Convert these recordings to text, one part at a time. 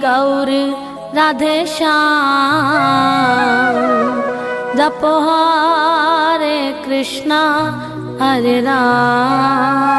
गौर राधे श्याम जपो हरे कृष्णा हरे राम।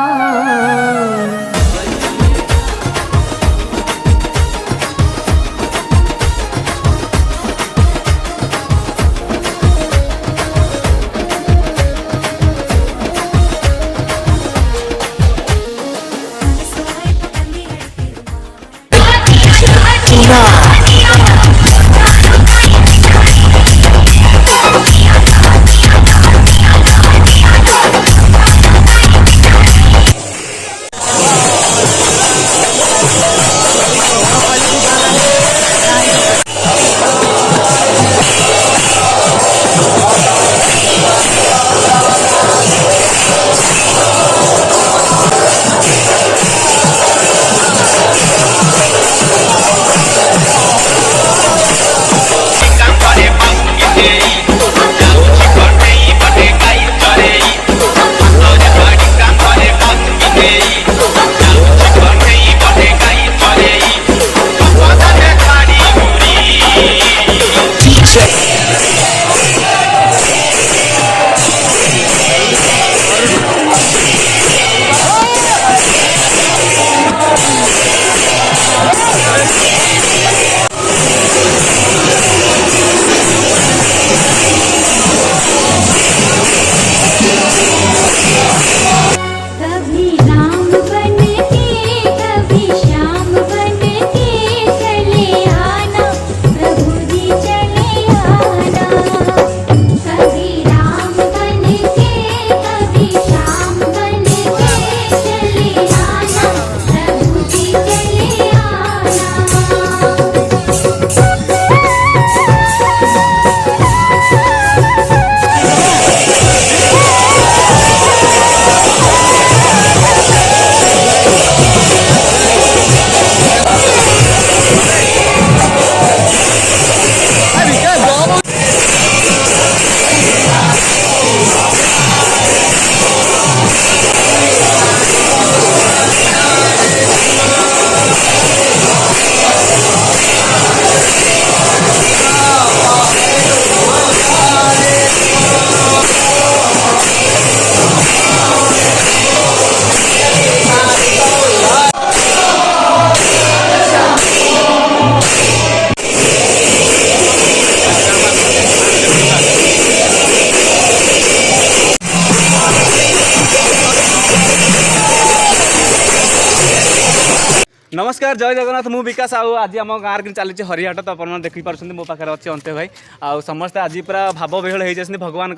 नमस्कार जय जगन्नाथ मु विकास आज आम गाँव के चली हरिहाट तो आप देखी पार्टी मो पाखे अच्छे अंत्य भाई आउ समस्ते आज पूरा भाव विहल हो भगवान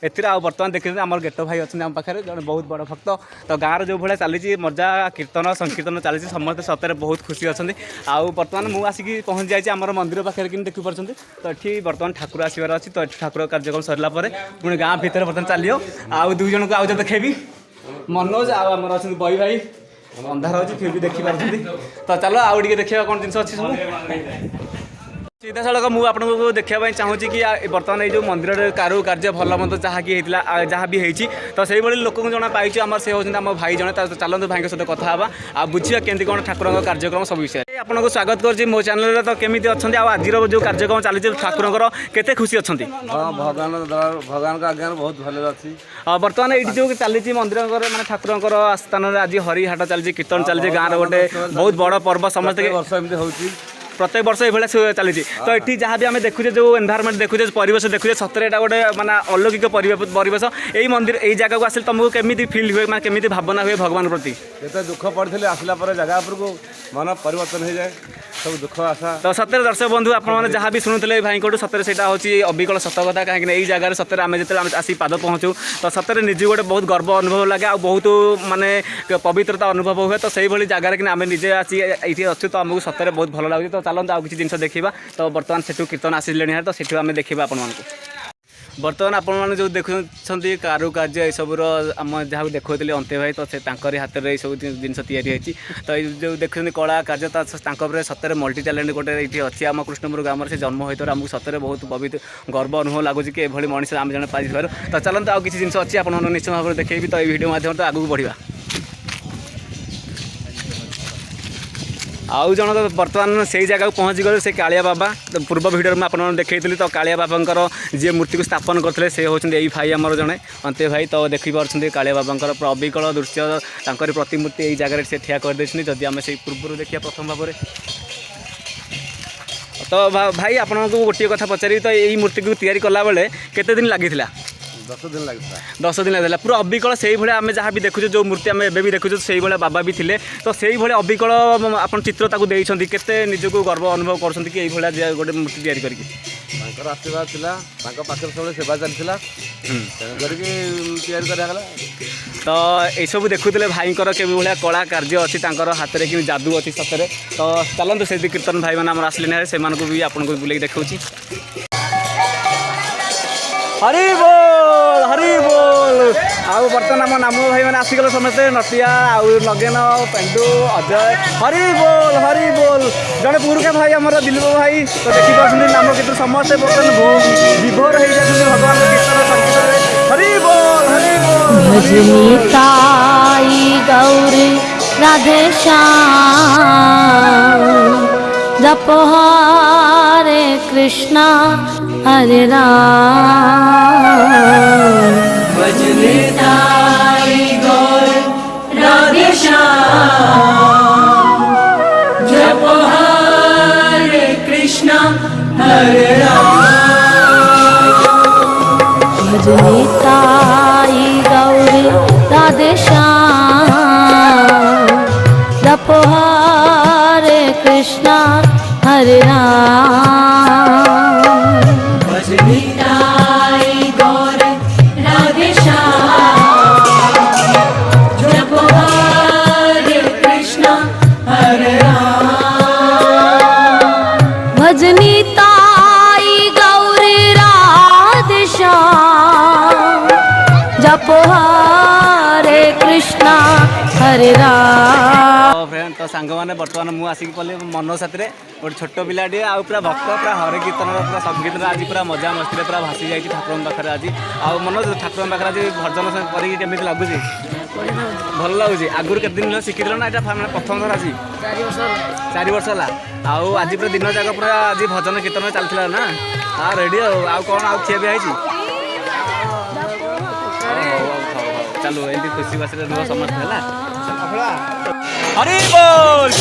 एतिर बर्तमान देखते आम गेट भाई अच्छे आम पाखे जब बहुत बड़ भक्त तो गाँव जो भाई चली मजा कीर्तन संकीर्तन चली समस्ते सतरे बहुत खुशी अच्छा आउ बर्तमान मुझे आसिक पहुँच जाए आम मंदिर पाखे कि देखी पार्टी तो ये बर्तमान ठाकुर आसबार अच्छी तो ठाकुर कार्यक्रम सरला पुणी गाँव भितर बर्तमान चलो आउ दुई जन को आज देखेबी मनोज आमर अच्छे बई भाई अंधार अच्छी फिर भी देखी पार्टी तो चलो आउ टे देखा कौन जिन अच्छी सब सीधा सड़क मुझे आपको देखापी चाहूँगी कि बर्तमान ये मंदिर कारू कार्य भल मंद जहाँ कि जहाँ भी होती तो से लोक जना पाई आम से होती आम भाई जन चलते भाई सहित कथा आ बुझा केमती कौन ठाकुर कार्यक्रम सब विषय आपको स्वागत कर मो चैनल तो केमी अच्छा आज जो कार्यक्रम चली ठाकुर केते खुशी अच्छा भगवान का आज्ञा बहुत भले अच्छी बर्तमान ये जो चली मंदिर मैंने ठाकुर स्थान आज हरिहाट चली कीर्तन चली गाँव गोटे बहुत बड़ पर्व समस्त वर्ष एमती होती प्रत्येक वर्ष ये चली तो ये जहाँ भी आम देखुचे जो एनवायरमेंट देखुचे परिवेश देखुचे सतरे यहाँ गोटे माने अलौकिक परिवेश यही मंदिर यही जगह को आसिल तुमको केमी फिल हुए मैं केमी भावना हुए भगवान प्रति जिते दुख पड़े आसला जगह उपरको मन परिवर्तन हो जाए सब दुख आशा तो सतरे दर्शक बंधु आपने जहाँ भी शुणुले भाई को सतरे से अविकल सत कथा कहीं यही जगह सतरे आम जो आसी पाद पहुँचू तो सतरे निजी गोटे बहुत गर्व अनुभव लगे आ बहुत माने पवित्रता अनुभव हुए तो से जगह कि आम निजे आसी ये अच्छे तो आमको सतरे बहुत भल लगे तो चलते आउ किसी जिन देखा तो बर्तमान से कीर्तन आसिले तो से आम देखा आपण बर्तमान आपण जो देखुं कारुकार्य ये सबूर आम जहाँ देखुले अंत्य भाई तो हाथ में सब जिन होती तो जो देखते कला कार्य सतरे मल्टी टैलेंट गोटे ये अच्छी आम कृष्णपुर ग्राम से जन्म होता आमको सतरे बहुत पवित्र गर्व अनुभव लगुच कि ये मनीष आम जन पाई तो चलते आउ किसी जिन अच्छी आप निश्चित भाव में देखी तो ये वीडियो माध्यम तो आगू बढ़ा आउ जन बर्तमान से जगह पहुँची गले से कालिया बाबा पूर्व भिडियो में आपको देखी तो कालिया बाबांकर जी मूर्ति को स्थापन करते से होती यही भाई आमर जड़े अंत्य भाई तो देखिपे कालिया बाबांकर पूरा अविकल दृश्य तांकर प्रतिमूर्ति यही जगह से ठिया करदे जदि आम से पूर्व देखिए प्रथम भाव में तो भाई आपको गोटे कथा पचारि तो यही मूर्ति को तैयारी कला बेले केते दिन लगी 10 दिन लगे 10 दिन लगे पूरा अविकल से भाई आम जहाँ भी देखुचे जो मूर्ति आम एवं भी देखुचे से भाई बाबा भी थे तो से भाई अविकल आप चित्र ताकू देते केते निजक गर्व अनुभव कर गोटे मूर्ति तैयारी करके आशीर्वाद थिला पाखे सब सेवा चलता तैयारी करागला तो यू देखुले भाईकर के भाया कला कार्य अच्छी हाथ में कि जादू अच्छी सतरे तो चलते से कीर्तन भाई मैंने आसले से भी आपको बुले देखा हरि बोल हरि बोल आउ बर्तमान आम नाम भाई मैंने आसीगले समस्ते नटिया आउ नगेन पेंडू अजय हरि बोल जड़े पुरुखा भाई आम दिलीप भाई तो देखिए नाम कितने समस्ते बर्तमान विभोर हो जाती भगवान कीर्तन संगीत हरि बोल भजनी ताई गौरी राधे श्याम जप हरे कृष्णा हरे राम भजनी ताई गौर राधे श्याम जप हरे कृष्णा हरे राम भजनी ताई गौरी राधे श्याम जप हरे कृष्णा हरे राम भजनी ताई गौर राधे श्याम जप हरे कृष्णा हरे राम भजनी ताई गौरी राधे श्याम जप हरे कृष्णा हरे राम फ्रेंड तो सांग मैंने बर्तमान मुझे आसिक पड़े मन साथी गोटे छोट पिलाटे आ पूरा भक्त पूरा हरे कीर्तन पूरा संगीत आज पूरा मजा मस्ती पूरा भासी जाए ठाकुर पाखे आज आ मनोज ठाकुर पाखे आज भजन करके लगुच भल लगुच आगुरी केते दिन शिखी ना यहाँ प्रथम थर आज 4 वर्ष है आज पूरा दिन जाक पूरा आज भजन कीर्तन चलता ना हाँ रेडी आउ कौन आउ खिया भी चलो एमती खुशी बासी रुह समस्त है हरि बोल।